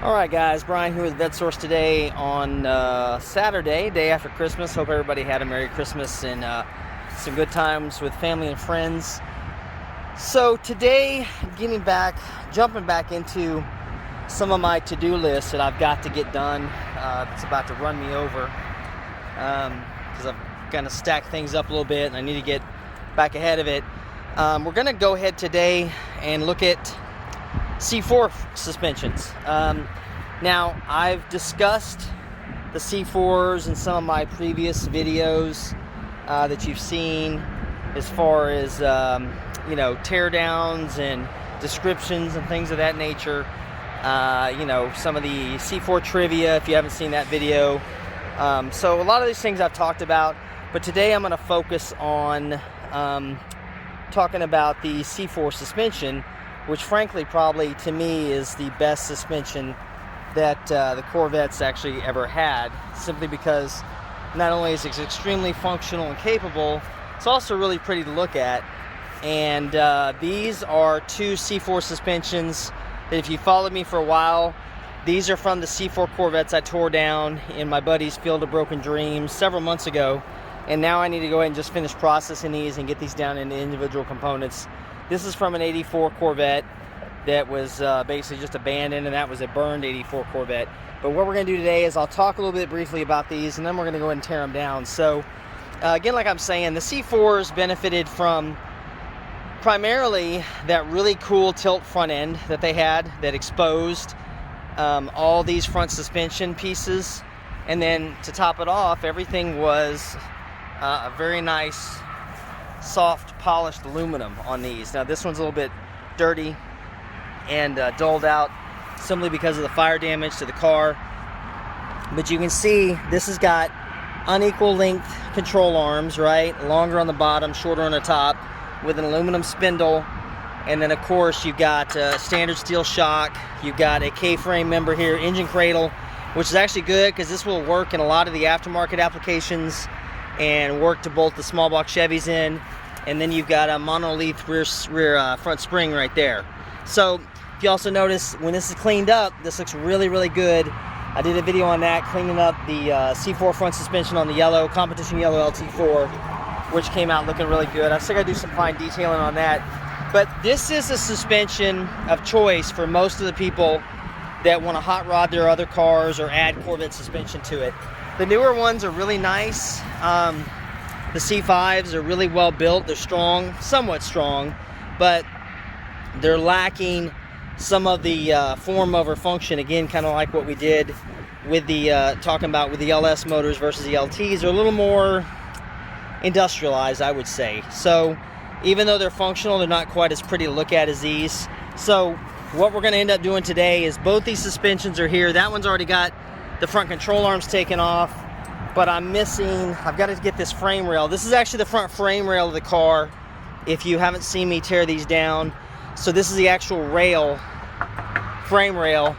Alright guys, Brian here with VetteSource today on Saturday, day after Christmas. Hope everybody had a Merry Christmas and some good times with family and friends. So today, jumping back into some of my to-do lists that I've got to get done. It's about to run me over because I've kind of stacked things up a little bit and I need to get back ahead of it. We're going to go ahead today and look at C4 suspensions. Now, I've discussed the C4s in some of my previous videos that you've seen as far as, tear downs and descriptions and things of that nature. Some of the C4 trivia, if you haven't seen that video. So a lot of these things I've talked about, but today I'm going to focus on talking about the C4 suspension, which frankly probably to me is the best suspension that the Corvette's actually ever had, simply because not only is it extremely functional and capable, it's also really pretty to look at. And these are two C4 suspensions that, if you followed me for a while, these are from the C4 Corvettes I tore down in my buddy's Field of Broken Dreams several months ago, and now I need to go ahead and just finish processing these and get these down into individual components. This is from an 84 Corvette that was basically just abandoned, and that was a burned 84 Corvette. But what we're going to do today is I'll talk a little bit briefly about these, and then we're going to go ahead and tear them down. So, again, like I'm saying, the C4s benefited from primarily that really cool tilt front end that they had that exposed all these front suspension pieces. And then to top it off, everything was a very nice soft polished aluminum on these. Now this one's a little bit dirty and dulled out simply because of the fire damage to the car, but you can see this has got unequal length control arms, right? Longer on the bottom, shorter on the top, with an aluminum spindle. And then of course you've got standard steel shock. You've got a K-frame member here, engine cradle, which is actually good because this will work in a lot of the aftermarket applications and work to bolt the small block Chevys in. And then you've got a monolith rear front spring right there. So if you also notice, when this is cleaned up, this looks really, really good. I did a video on that, cleaning up the C4 front suspension on the yellow, competition yellow LT4, which came out looking really good. I still got to do some fine detailing on that. But this is a suspension of choice for most of the people that want to hot rod their other cars or add Corvette suspension to it. The newer ones are really nice. The C5s are really well built. They're strong, somewhat strong, but they're lacking some of the form over function. Again, kind of like what we did with the talking about with the LS motors versus the LTs. They're a little more industrialized, I would say. So even though they're functional, they're not quite as pretty to look at as these. So what we're going to end up doing today is both these suspensions are here. That one's already got the front control arms taken off, but I've got to get this frame rail. This is actually the front frame rail of the car, if you haven't seen me tear these down. So this is the actual rail, frame rail,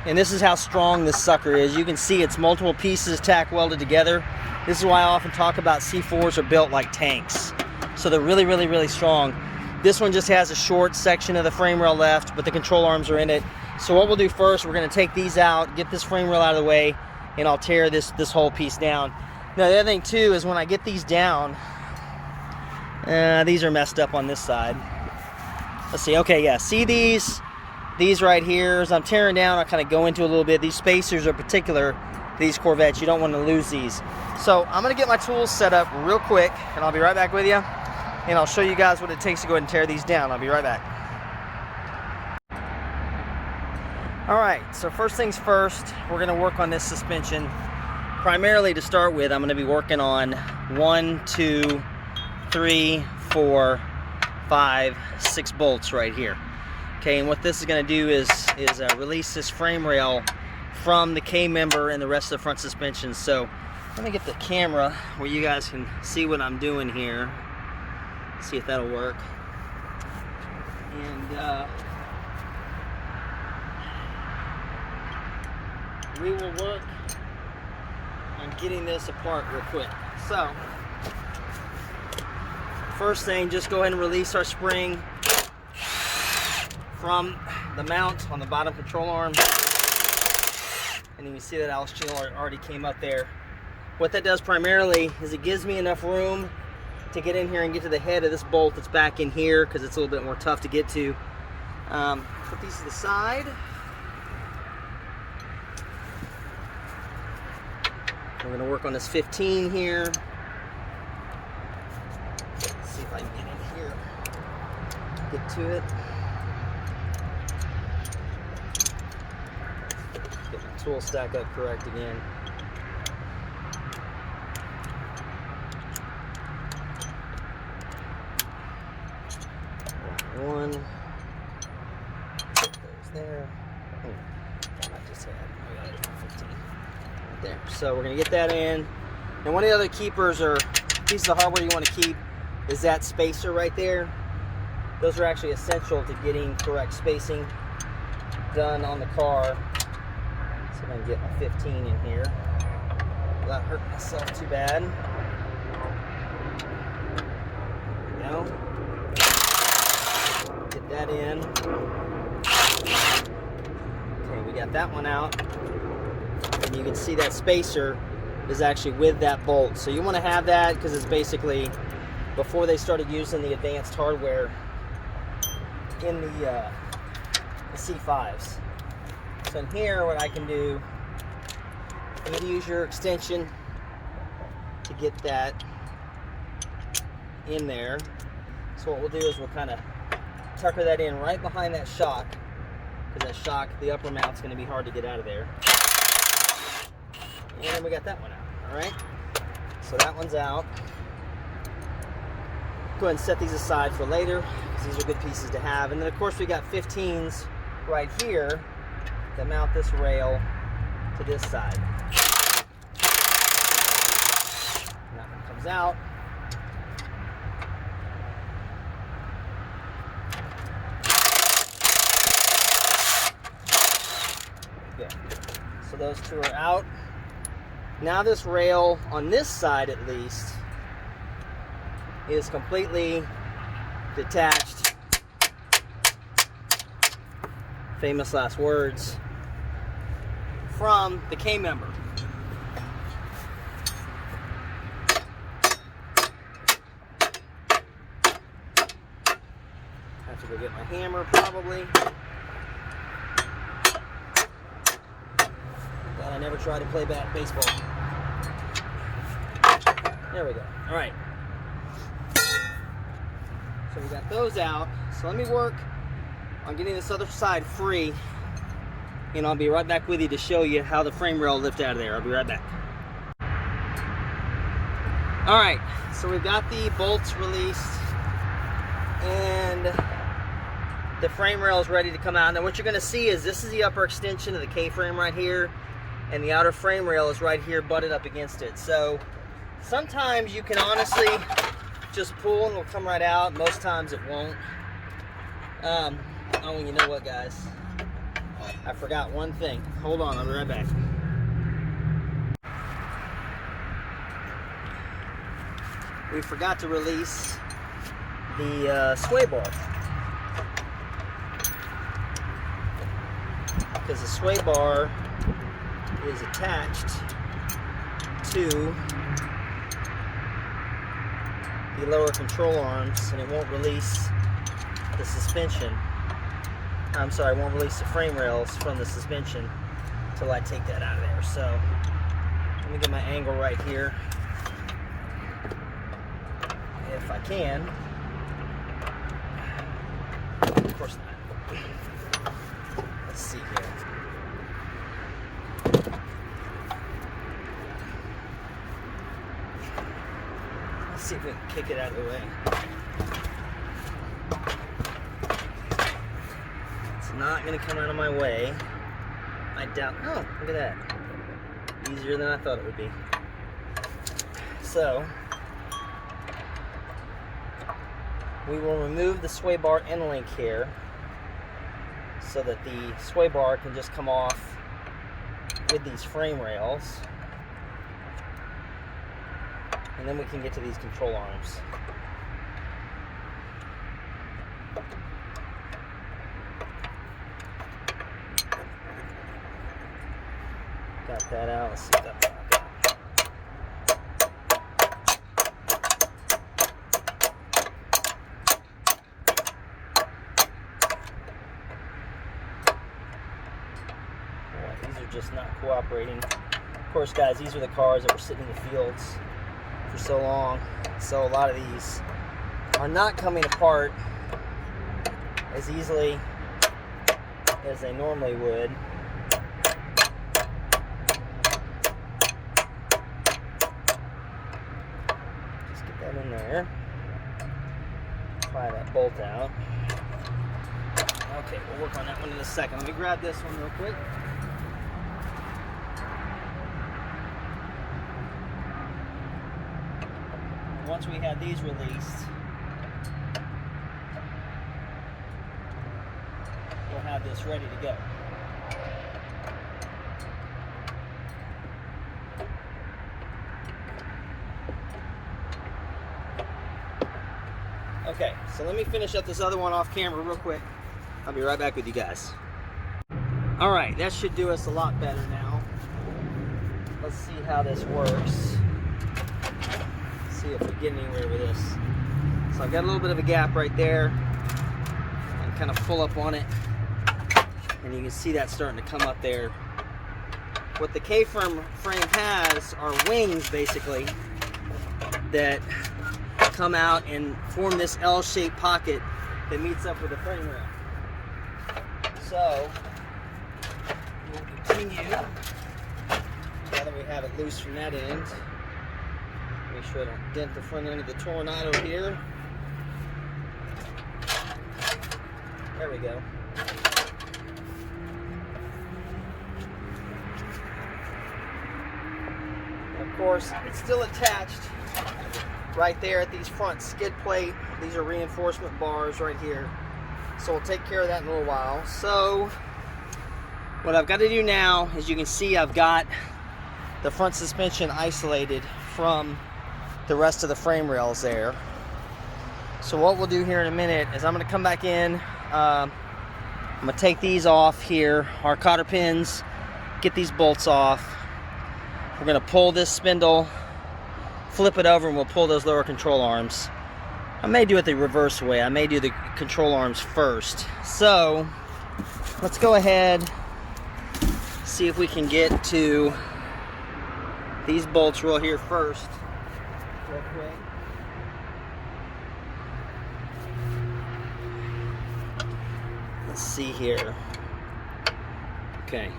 and this is how strong this sucker is. You can see it's multiple pieces tack welded together. This is why I often talk about C4s are built like tanks. So they're really, really, really strong. This one just has a short section of the frame rail left, but the control arms are in it. So what we'll do first, we're going to take these out, get this frame rail out of the way, and I'll tear this whole piece down. Now the other thing too is when I get these down, these are messed up on this side. Let's see. Okay, yeah. See these right here, as I'm tearing down, I'll kind of go into a little bit. These spacers are particular to these Corvettes. You don't want to lose these. So I'm going to get my tools set up real quick, and I'll be right back with you. And I'll show you guys what it takes to go ahead and tear these down. I'll be right back. Alright, so first things first, we're going to work on this suspension. Primarily to start with, I'm going to be working on 1, 2, 3, 4, 5, 6 bolts right here. Okay, and what this is going to do is release this frame rail from the K-member and the rest of the front suspension. So let me get the camera where you guys can see what I'm doing here. See if that'll work. And we will work on getting this apart real quick. So first thing, just go ahead and release our spring from the mount on the bottom control arm. and you can see that Alice channel already came up there. What that does primarily is it gives me enough room to get in here and get to the head of this bolt that's back in here, because it's a little bit more tough to get to. Put these to the side. We're going to work on this 15 here. Let's see if I can get in here, get to it. Get my tool stack up correct again. One. There's there. I just had 15 right there. So we're going to get that in. And one of the other keepers or pieces of hardware you want to keep is that spacer right there. Those are actually essential to getting correct spacing done on the car. So I'm going to get my 15 in here without hurting myself too bad. There we go. Get that in. Okay, we got that one out. And you can see that spacer is actually with that bolt. So you want to have that because it's basically before they started using the advanced hardware in the C5s. So in here, what I can do, I'm going to use your extension to get that in there. So what we'll do is we'll kind of tucker that in right behind that shock, because that shock, the upper mount's going to be hard to get out of there. And then we got that one out. All right, so that one's out. Go ahead and set these aside for later, because these are good pieces to have. And then of course we got 15s right here that mount this rail to this side. And that one comes out. Good. So those two are out. Now this rail on this side at least is completely detached. Famous last words from the K-member. Have to go get my hammer probably. Glad I never tried to play baseball. There we go. All right. So we got those out. So let me work on getting this other side free, and I'll be right back with you to show you how the frame rail lift out of there. I'll be right back. All right, so we've got the bolts released and the frame rail is ready to come out. Now what you're going to see is this is the upper extension of the K-frame right here, and the outer frame rail is right here butted up against it. So sometimes you can honestly just pull and it'll come right out. Most times it won't. Oh, you know what, guys? I forgot one thing. Hold on, I'll be right back. We forgot to release the sway bar, because the sway bar is attached to the lower control arms, and it won't release the suspension. I'm sorry, it won't release the frame rails from the suspension until I take that out of there. So let me get my angle right here, if I can. Of course not. Let's see here. Let's see if we can kick it out of the way. It's not going to come out of my way. I doubt. Oh, look at that. Easier than I thought it would be. So we will remove the sway bar end link here so that the sway bar can just come off with these frame rails, and then we can get to these control arms. got that out. Let's see if that's okay. These are just not cooperating. Of course, guys, these are the cars that were sitting in the fields for so long. So a lot of these are not coming apart as easily as they normally would. Just get that in there. Pry that bolt out. Okay, we'll work on that one in a second. Let me grab this one real quick. Once we have these released, we'll have this ready to go. Okay, so let me finish up this other one off camera real quick. I'll be right back with you guys. All right, that should do us a lot better now. Let's see how this works. See if we get anywhere with this. So I've got a little bit of a gap right there. I can kind of pull up on it, and you can see that starting to come up there. What the K-frame has are wings, basically, that come out and form this L-shaped pocket that meets up with the frame rail. So we'll continue now that we have it loose from that end. Make sure I don't dent the front end of the Tornado here. There we go. Of course, it's still attached right there at these front skid plate. These are reinforcement bars right here. So we'll take care of that in a little while. So what I've got to do now, as you can see, I've got the front suspension isolated from the rest of the frame rails there. So what we'll do here in a minute is I'm going to come back in. I'm going to take these off here, our cotter pins, get these bolts off. We're going to pull this spindle, flip it over, and we'll pull those lower control arms. I may do it the reverse way. I may do the control arms first. So let's go ahead, see if we can get to these bolts real here first. Real quick. Let's see here. Okay.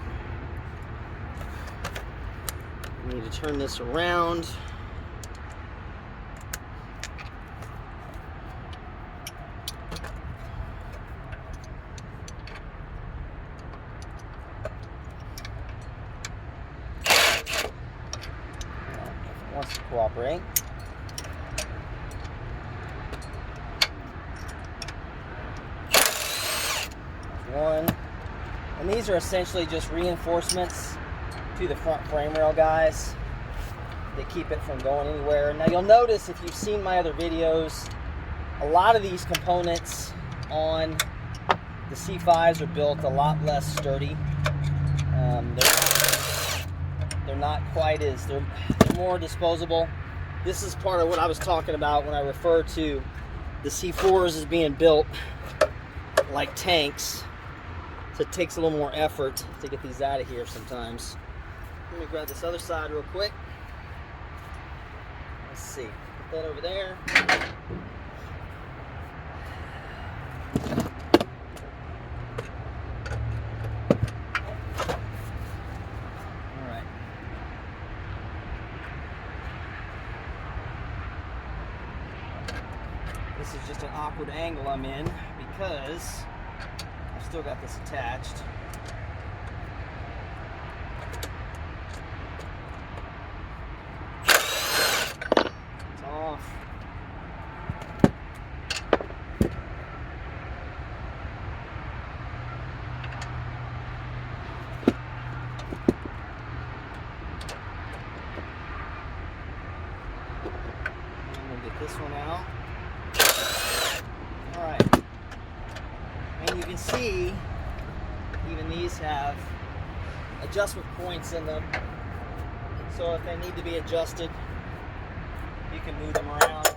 We need to turn this around. Wants to cooperate. One. And these are essentially just reinforcements to the front frame rail, guys. They keep it from going anywhere. Now you'll notice, if you've seen my other videos, a lot of these components on the C5s are built a lot less sturdy. They're not quite as, they're more disposable. This is part of what I was talking about when I refer to the C4s as being built like tanks. So it takes a little more effort to get these out of here sometimes. Let me grab this other side real quick. Let's see. Put that over there. Alright. This is just an awkward angle I'm in because I've still got this attached. It's off. I'm gonna get this one out. Alright. And you can see even these have a adjustment points in them. So if they need to be adjusted, you can move them around.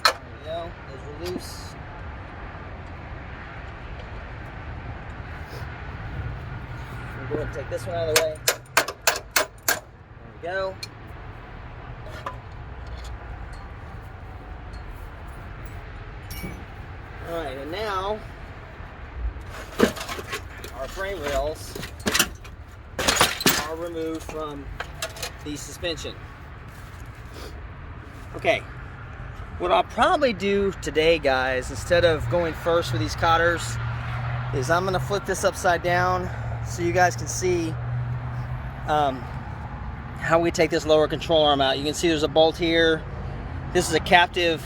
There we go. Those are loose. We'll go ahead and take this one out of the way. There we go. Alright, and now our frame rails are removed from the suspension. Okay, what I'll probably do today, guys, instead of going first with these cotters, is I'm going to flip this upside down so you guys can see how we take this lower control arm out. You can see there's a bolt here. This is a captive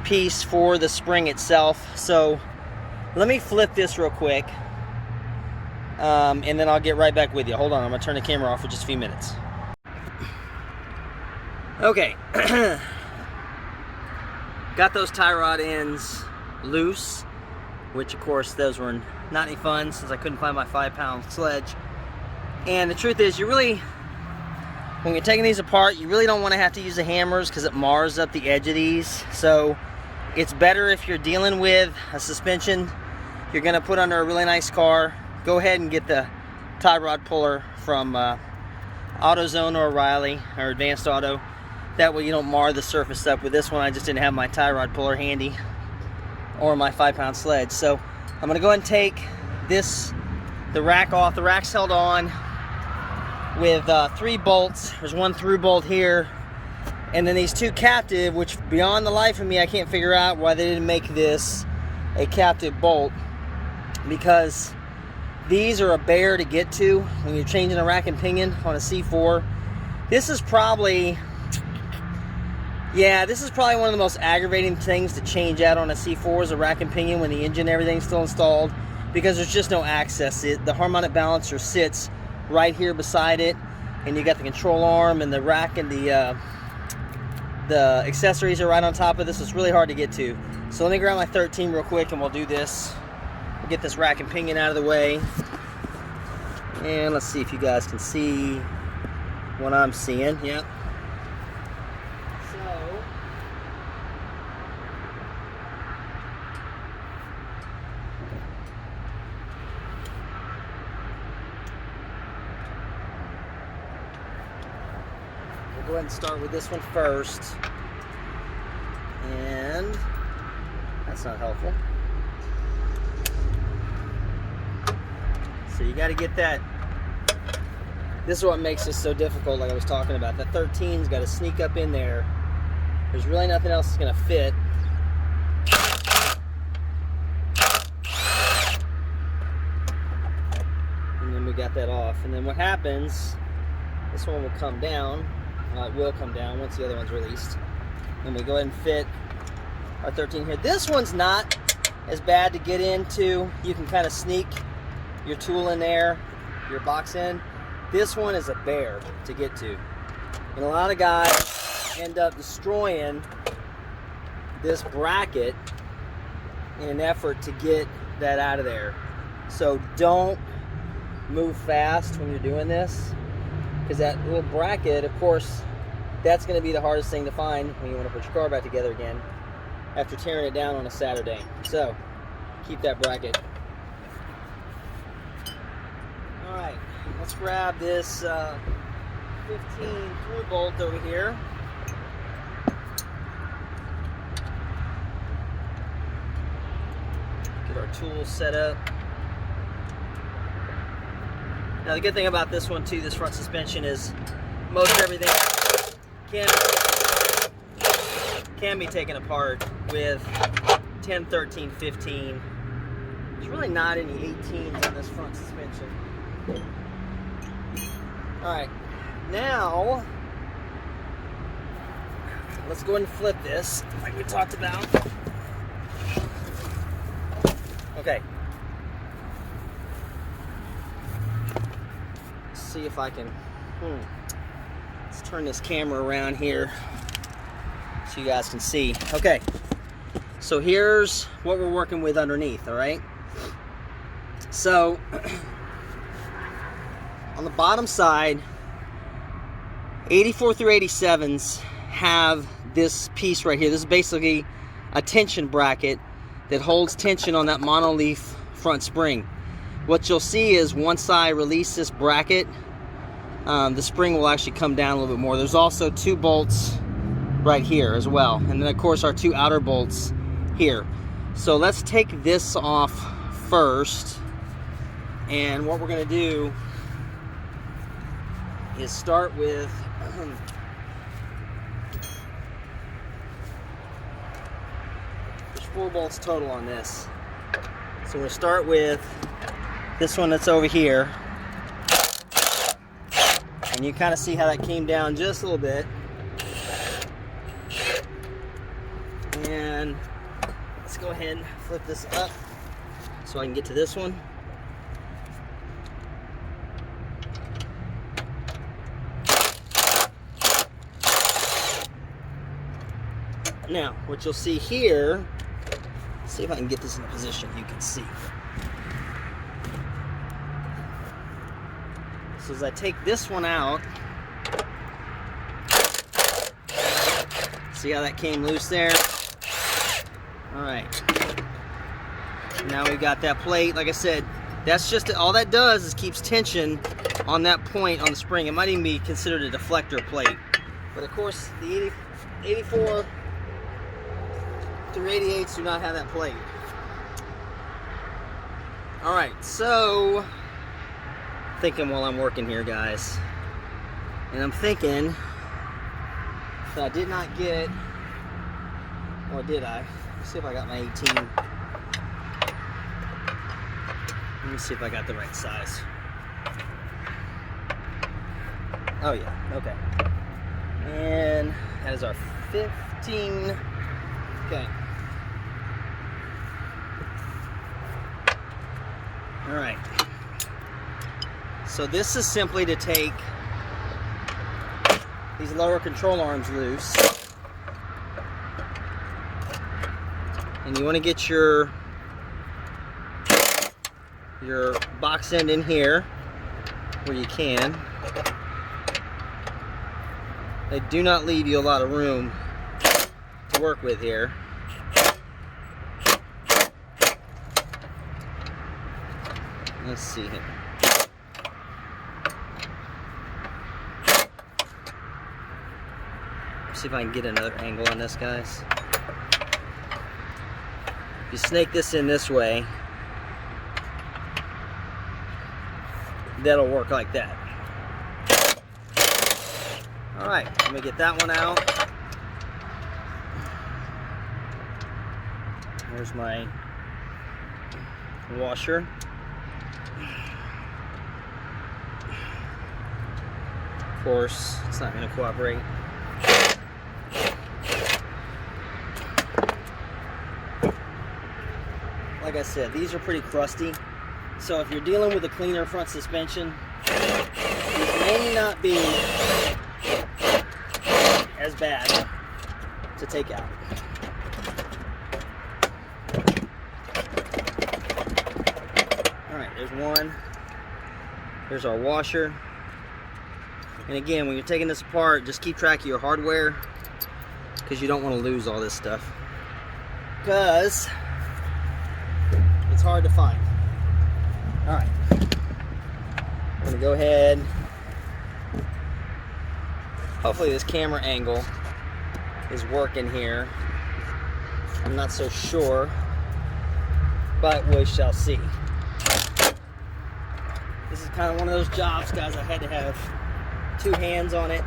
piece for the spring itself. So let me flip this real quick, and then I'll get right back with you. Hold on, I'm going to turn the camera off for just a few minutes. Okay. Got those tie rod ends loose, which of course those were not any fun since I couldn't find my 5-pound sledge. And the truth is, you really, when you're taking these apart, you really don't want to have to use the hammers because it mars up the edge of these. So it's better if you're dealing with a suspension you're going to put under a really nice car, go ahead and get the tie rod puller from AutoZone or O'Reilly or Advanced Auto. That way you don't mar the surface up. With this one, I just didn't have my tie rod puller handy or my 5-pound sledge. So I'm going to go ahead and take the rack off. The rack's held on with 3 bolts. There's one through bolt here, and then these 2 captive, which beyond the life of me I can't figure out why they didn't make this a captive bolt, because these are a bear to get to when you're changing a rack and pinion on a C4. This is probably one of the most aggravating things to change out on a C4 is a rack and pinion when the engine and everything's still installed, because there's just no access. The harmonic balancer sits right here beside it, and you got the control arm and the rack, and the accessories are right on top of this. It's really hard to get to. So let me grab my 13 real quick and we'll do this. We'll get this rack and pinion out of the way. And let's see if you guys can see what I'm seeing. Yep. Go ahead and start with this one first, and that's not helpful. So you got to get that. This is what makes this so difficult, like I was talking about. That 13's got to sneak up in there. There's really nothing else that's going to fit. And then we got that off. And then what happens, this one will come down. It will come down once the other one's released. And we go ahead and fit our 13 here. This one's not as bad to get into. You can kind of sneak your tool in there, your box in. This one is a bear to get to. And a lot of guys end up destroying this bracket in an effort to get that out of there. So don't move fast when you're doing this, because that little bracket, of course, that's going to be the hardest thing to find when you want to put your car back together again after tearing it down on a Saturday. So keep that bracket. Alright, let's grab this 15 through bolt over here. Get our tools set up. Now the good thing about this one too, this front suspension, is most everything can be taken apart with 10, 13, 15. There's really not any 18s on this front suspension. Alright, now let's go ahead and flip this like we talked about. Okay. See if I can let's turn this camera around here so you guys can see. Okay, so here's what we're working with underneath. All right, So on the bottom side, 84 through 87s have this piece right here. This is basically a tension bracket that holds tension on that monoleaf front spring. What you'll see is once I release this bracket, the spring will actually come down a little bit more. There's also 2 bolts right here as well, and then of course our 2 outer bolts here. So let's take this off first, and what we're going to do is start with there's 4 bolts total on this. So we'll start with this one that's over here, and you kind of see how that came down just a little bit. And let's go ahead and flip this up so I can get to this one. Now, what you'll see here, see if I can get this in a position you can see. So as I take this one out, see how that came loose there? All right. Now we've got that plate. Like I said, that's just, all that does is keeps tension on that point on the spring. It might even be considered a deflector plate. But of course, the 84 through 88s do not have that plate. All right, so thinking while I'm working here, guys, and I'm thinking that I did not get, or did I? Let's see if I got my 18. Let me see if I got the right size. Oh yeah, okay. And that is our 15. Okay. All right. So this is simply to take these lower control arms loose. And you want to get your box end in here where you can. They do not leave you a lot of room to work with here. Let's see here. See if I can get another angle on this, guys. If you snake this in this way, that'll work like that. All right, let me get that one out. There's my washer. Of course, it's not going to cooperate. Like I said, these are pretty crusty. So if you're dealing with a cleaner front suspension, these may not be as bad to take out. Alright, there's one. There's our washer. And again, when you're taking this apart, just keep track of your hardware, because you don't want to lose all this stuff, because it's hard to find. Alright, I'm going to go ahead. Hopefully this camera angle is working here. I'm not so sure, but we shall see. This is kind of one of those jobs, guys, I had to have 2 hands on it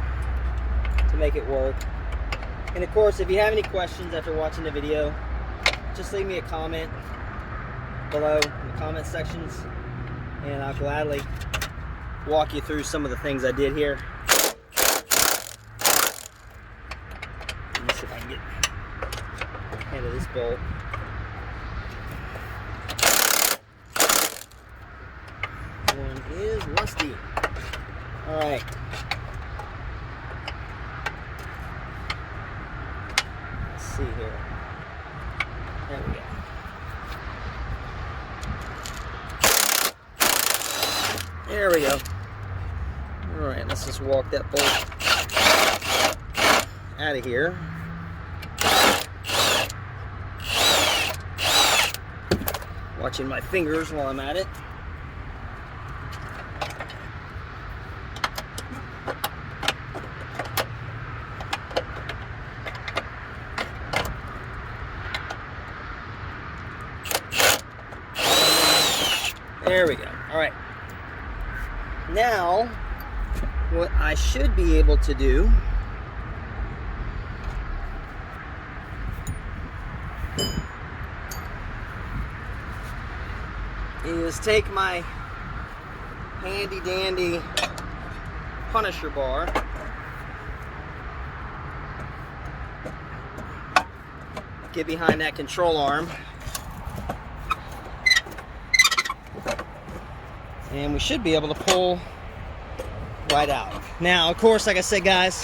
to make it work. And of course, if you have any questions after watching the video, just leave me a comment below in the comment sections, and I'll gladly walk you through some of the things I did here. Let me see if I can get the hand of this bolt. One is rusty. All right. Let's see here. There we go. There we go. All right, let's just walk that bolt out of here. Watching my fingers while I'm at it. There we go. All right. Now, what I should be able to do is take my handy dandy Punisher bar, get behind that control arm, and we should be able to pull right out. Now, of course, like I said, guys,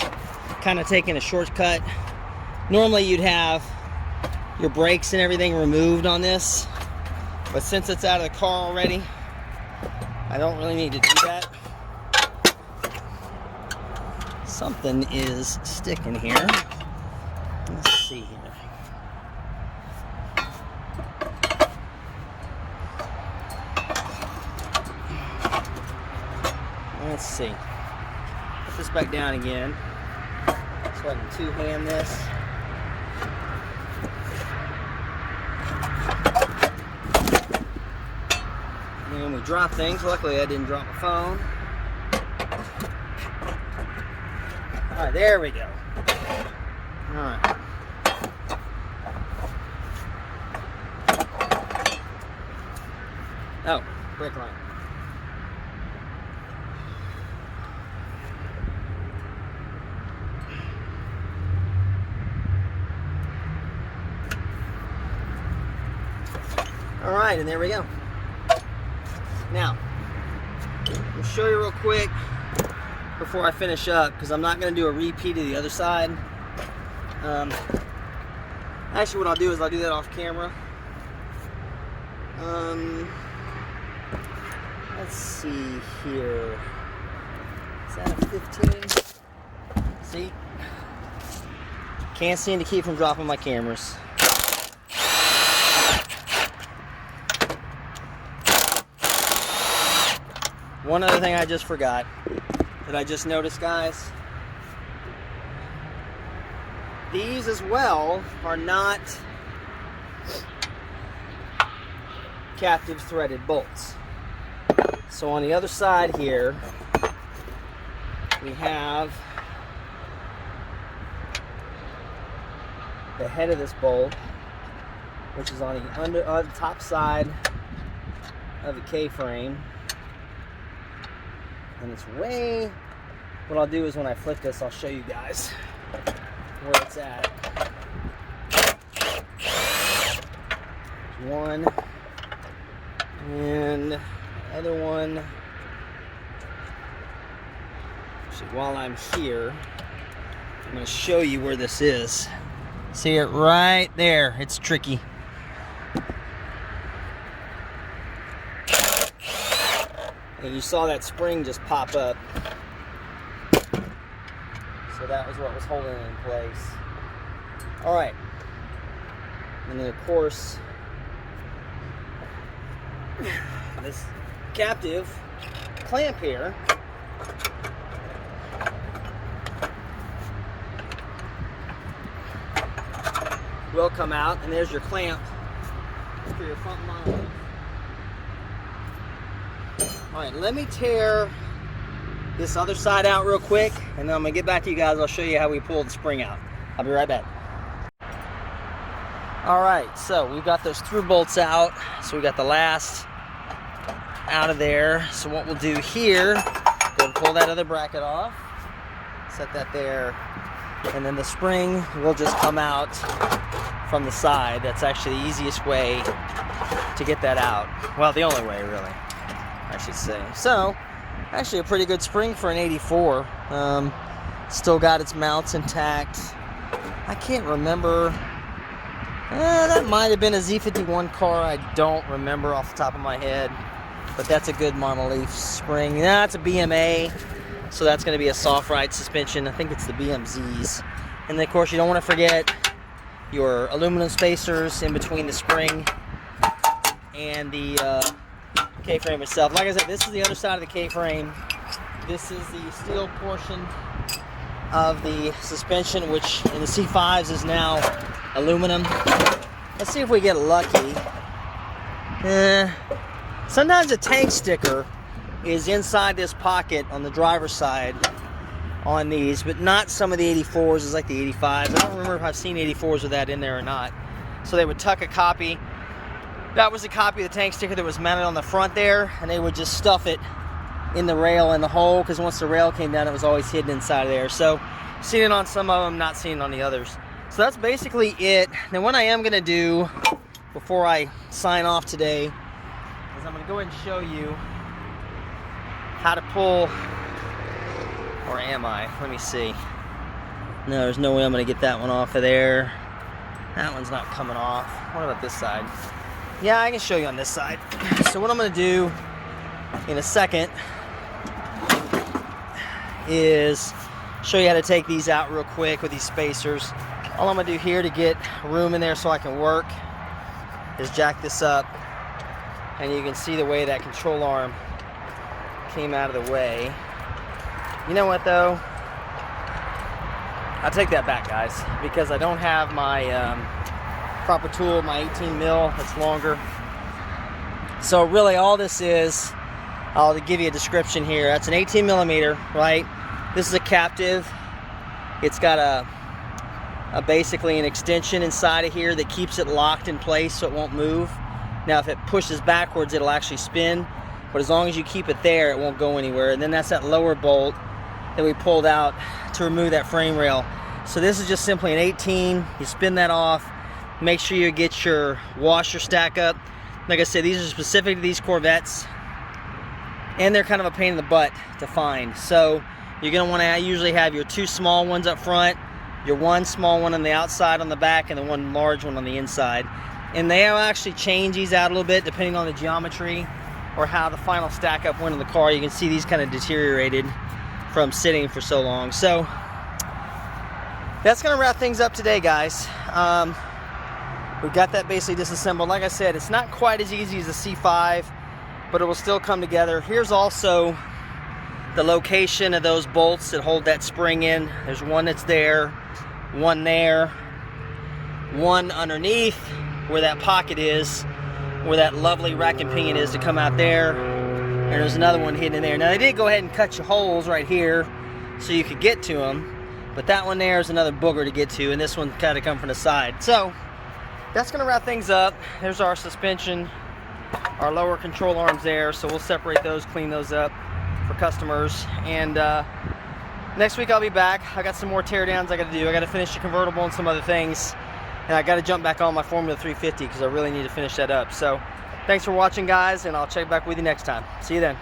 kind of taking a shortcut. Normally you'd have your brakes and everything removed on this, but since it's out of the car already, I don't really need to do that. Something is sticking here. Let's see here. Let's see. Put this back down again so I can two-hand this. And we drop things. Luckily I didn't drop my phone. Alright, there we go. Alright. Oh, brake line. Alright, and there we go. Now, I'll show you real quick before I finish up, because I'm not going to do a repeat of the other side. Actually, what I'll do is I'll do that off camera. Let's see here. Is that a 15? See? Can't seem to keep from dropping my cameras. One other thing I just forgot that I just noticed, guys. These as well are not captive threaded bolts. So on the other side here, we have the head of this bolt, which is on the top side of the K-frame. And it's way, what I'll do is when I flip this, I'll show you guys where it's at. One, and the other one. Actually, while I'm here, I'm going to show you where this is. See it right there. It's tricky. And you saw that spring just pop up. So that was what was holding it in place. Alright. And then of course, this captive clamp here will come out, and there's your clamp for your front monitor. Alright, let me tear this other side out real quick, and then I'm going to get back to you guys. I'll show you how we pull the spring out. I'll be right back. Alright, so we've got those through bolts out. So we got the last out of there. So what we'll do here, go and pull that other bracket off. Set that there. And then the spring will just come out from the side. That's actually the easiest way to get that out. Well, the only way, really, I should say. So, actually a pretty good spring for an 84. Still got its mounts intact. I can't remember. That might have been a Z51 car. I don't remember off the top of my head. but that's a good monolith spring. That's a BMA, so that's going to be a soft ride suspension. I think it's the BMZs. And then of course you don't want to forget your aluminum spacers in between the spring and the K-frame itself. Like I said, this is the other side of the K-frame. This is the steel portion of the suspension, which in the C5s is now aluminum. Let's see if we get lucky. Sometimes the tank sticker is inside this pocket on the driver's side on these, but not some of the 84s. It's like the 85s. I don't remember if I've seen 84s with that in there or not. So they would tuck a copy. That was a copy of the tank sticker that was mounted on the front there, and they would just stuff it in the rail in the hole, because once the rail came down, it was always hidden inside of there. So seen it on some of them, not seen it on the others. So that's basically it. Now what I am going to do before I sign off today is I'm going to go ahead and show you how to pull, or am I? Let me see. No, there's no way I'm going to get that one off of there. That one's not coming off. What about this side? Yeah, I can show you on this side. So what I'm going to do in a second is show you how to take these out real quick with these spacers. All I'm going to do here to get room in there so I can work is jack this up, and you can see the way that control arm came out of the way. You know what though? I'll take that back, guys, because I don't have my proper tool, my 18 mil that's longer. So really all this is, I'll give you a description here. That's an 18 millimeter, right? This is a captive. It's got a basically an extension inside of here that keeps it locked in place so it won't move. Now if it pushes backwards, it'll actually spin, but as long as you keep it there, it won't go anywhere. And then that's that lower bolt that we pulled out to remove that frame rail. So this is just simply an 18. You spin that off. Make sure you get your washer stack up. Like I said, these are specific to these Corvettes, and they're kind of a pain in the butt to find. So you're going to want to usually have your two small ones up front, your one small one on the outside on the back, and the one large one on the inside. And they will actually change these out a little bit depending on the geometry or how the final stack up went in the car. You can see these kind of deteriorated from sitting for so long. So that's going to wrap things up today, guys. We've got that basically disassembled. Like I said, it's not quite as easy as the C5, but it will still come together. Here's also the location of those bolts that hold that spring in. There's one that's there, one underneath where that pocket is, where that lovely rack and pinion is to come out there, and there's another one hidden in there. Now they did go ahead and cut your holes right here so you could get to them, but that one there is another booger to get to, and this one kind of come from the side. So that's going to wrap things up. There's our suspension, our lower control arms there, so we'll separate those, clean those up for customers. And next week I'll be back. I got some more tear downs I got to do. I got to finish the convertible and some other things, and I got to jump back on my Formula 350 because I really need to finish that up. So thanks for watching, guys, and I'll check back with you next time. See you then.